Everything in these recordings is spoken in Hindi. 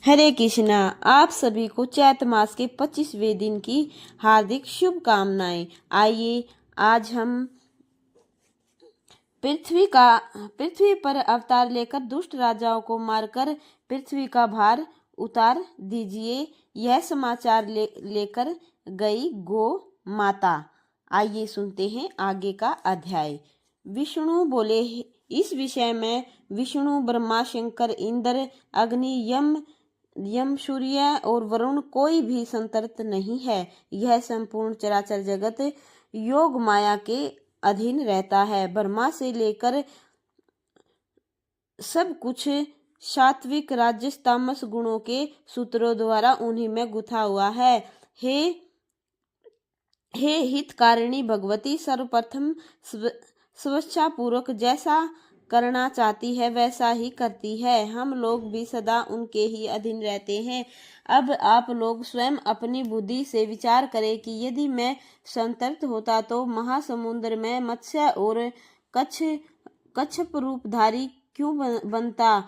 हरे कृष्णा। आप सभी को चैत्र मास के 25वें दिन की हार्दिक शुभकामनाएं। आइए आज हम पृथ्वी पर अवतार लेकर दुष्ट राजाओं को मारकर पृथ्वी का भार उतार दीजिए, यह समाचार लेकर गई गो माता। आइए सुनते हैं आगे का अध्याय। विष्णु बोले, इस विषय में विष्णु, ब्रह्मा, शंकर, इंद्र, अग्नि, यम, सूर्य और वरुण कोई भी संतर्त नहीं है। यह संपूर्ण चराचर जगत योग माया के अधीन रहता है। ब्रह्मा से लेकर सब कुछ सात्विक राजस तामस गुणों के सूत्रों द्वारा उन्हीं में गुथा हुआ है। हे हितकारिणी भगवती, सर्वप्रथम स्वेच्छा पूर्वक जैसा करना चाहती है वैसा ही करती है। हम लोग भी सदा उनके ही अधीन रहते हैं। अब आप लोग स्वयं अपनी बुद्धि से विचार करें कि यदि मैं संतप्त होता तो महासमुद्र में मत्स्य और कच्छप रूपधारी क्यों बनता।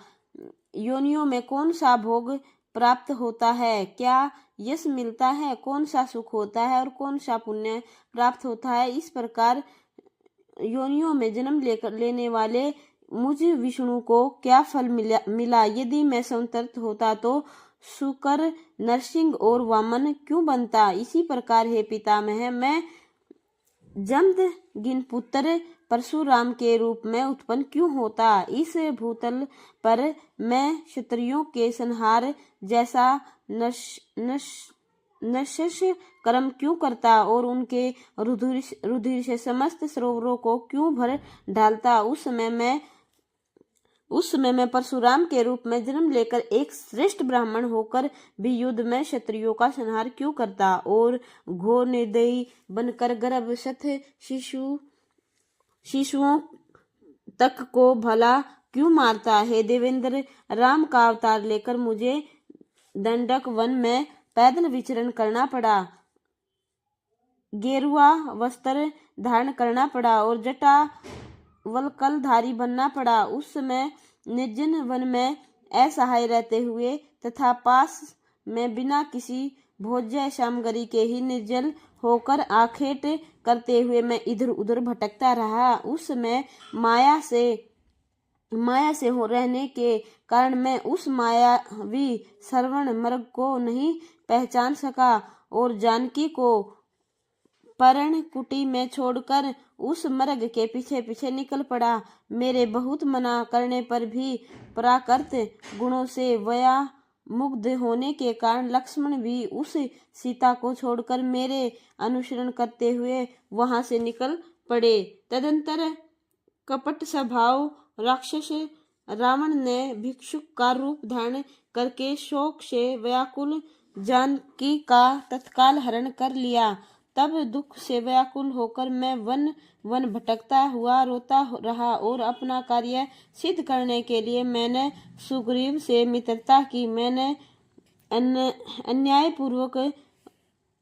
योनियों में कौन सा भोग प्राप्त होता है, क्या यश मिलता है, कौन सा सुख होता है और कौन सा पुण्य प्राप्त होता है। इस प्रकार योनियों में जन्म लेने वाले मुझ विष्णु को क्या फल मिला। यदि मैं संतप्त होता तो शुकर, नरसिंह और वामन क्यों बनता। इसी प्रकार हे पितामह, मैं जमदग्नि पुत्र परशुराम के रूप में उत्पन्न क्यों होता। इस भूतल पर मैं क्षत्रियों के संहार जैसा नशस कर्म क्यों करता और उनके रुधिर से समस्त सरोवरों को क्यों भर डालता। उस समय मैं परशुराम के रूप में जन्म लेकर एक श्रेष्ठ ब्राह्मण होकर भी युद्ध में क्षत्रियों का संहार क्यों करता और घोर निर्दयी बनकर गर्भस्थ शिशुओं तक को भला क्यों मारता। हे देवेंद्र, राम का अवतार लेकर मुझे दंडक वन में पैदल विचरण करना पड़ा, गेरुआ वस्त्र धारण करना पड़ा और जटा वल्कलधारी बनना पड़ा। उस समय निर्जन वन में असहाय रहते हुए तथा पास में बिना किसी भोज्य सामग्री के ही निर्जल होकर आखेट करते हुए मैं इधर उधर भटकता रहा। उस समय माया से हो रहने के कारण मैं उस मायावी श्रवण मर्ग को नहीं पहचान सका और जानकी को पर्ण कुटी में छोड़कर उस मर्ग के पीछे पीछे निकल पड़ा। मेरे बहुत मना करने पर भी प्राकृत गुणों से वया मुग्ध होने के कारण लक्ष्मण भी उस सीता को छोड़कर मेरे अनुसरण करते हुए वहां से निकल पड़े। तदंतर कपट स्वभाव राक्षस रावण ने भिक्षुक का रूप धारण करके शोक से व्याकुल जानकी का तत्काल हरण कर लिया। तब दुख से व्याकुल होकर मैं वन वन भटकता हुआ रोता रहा और अपना कार्य सिद्ध करने के लिए मैंने सुग्रीव से मित्रता की। मैंने अन्यायपूर्वक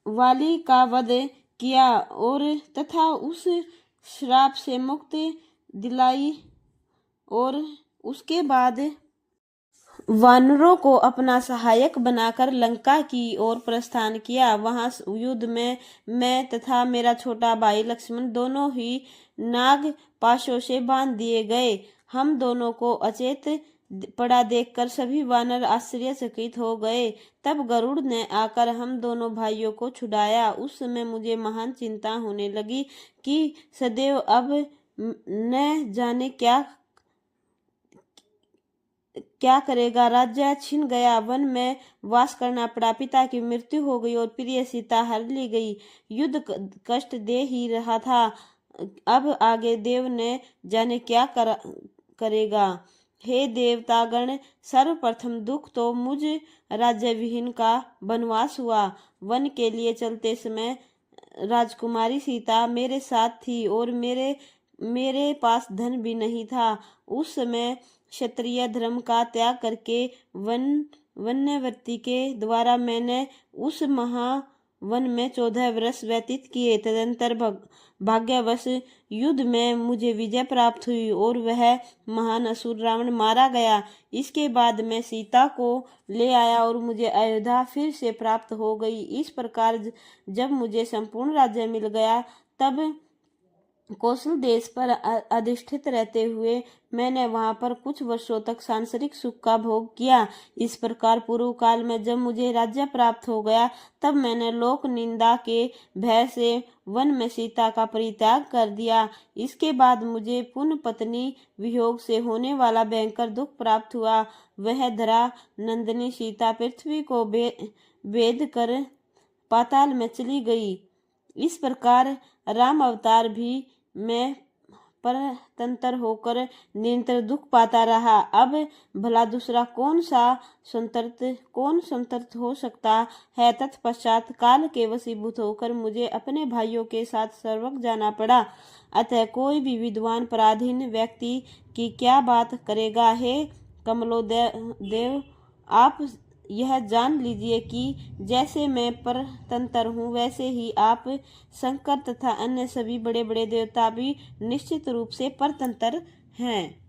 वाली का वध किया और तथा उस श्राप से मुक्ति दिलाई और उसके बाद वानरों को अपना सहायक बनाकर लंका की ओर प्रस्थान किया। वहां युद्ध में मैं तथा मेरा छोटा भाई लक्ष्मण दोनों ही नाग पाशों से बांध दिए गए। हम दोनों को अचेत पड़ा देखकर सभी वानर आश्चर्यचकित हो गए। तब गरुड़ ने आकर हम दोनों भाइयों को छुड़ाया। उस समय मुझे महान चिंता होने लगी कि सदैव अब न जाने क्या करेगा। राज्य छिन गया, वन में वास करना पड़ा, पिता की मृत्यु हो गई और प्रिय सीता हर ली गई। युद्ध कष्ट दे ही रहा था, अब आगे देव ने जाने क्या करेगा। हे देवतागण, सर्वप्रथम दुख तो मुझ राज्य विहीन का वनवास हुआ। वन के लिए चलते समय राजकुमारी सीता मेरे साथ थी और मेरे पास धन भी नहीं था। उस समय क्षत्रिय धर्म का त्याग करके वन्यवृत्ति के द्वारा मैंने उस वन में 14 वर्ष व्यतीत किए। तदंतर भाग्यवश युद्ध में मुझे विजय प्राप्त हुई और वह महान असुर रावण मारा गया। इसके बाद मैं सीता को ले आया और मुझे अयोध्या फिर से प्राप्त हो गई। इस प्रकार जब मुझे संपूर्ण राज्य मिल गया तब कौशल देश पर अधिष्ठित रहते हुए मैंने वहां पर कुछ वर्षों तक सांसारिक सुख का भोग किया। इस प्रकार पूर्व काल में जब मुझे राज्य प्राप्त हो गया तब मैंने लोक निंदा के भय से वन में सीता का परित्याग कर दिया। इसके बाद मुझे पुनः पत्नी वियोग से होने वाला भयंकर दुख प्राप्त हुआ। वह धरा नंदिनी सीता पृथ्वी को भेद कर पाताल में चली गई। इस प्रकार राम अवतार भी मैं परतंत्र होकर निरंतर दुख पाता रहा। अब भला दूसरा कौन संतर्त हो सकता है। तत्पश्चात काल के वशीभूत होकर मुझे अपने भाइयों के साथ सर्वक जाना पड़ा। अतः कोई भी विद्वान पराधीन व्यक्ति की क्या बात करेगा। हे कमलोदेव, आप यह जान लीजिए कि जैसे मैं परतंत्र हूँ वैसे ही आप शंकर तथा अन्य सभी बड़े बड़े देवता भी निश्चित रूप से परतंत्र हैं।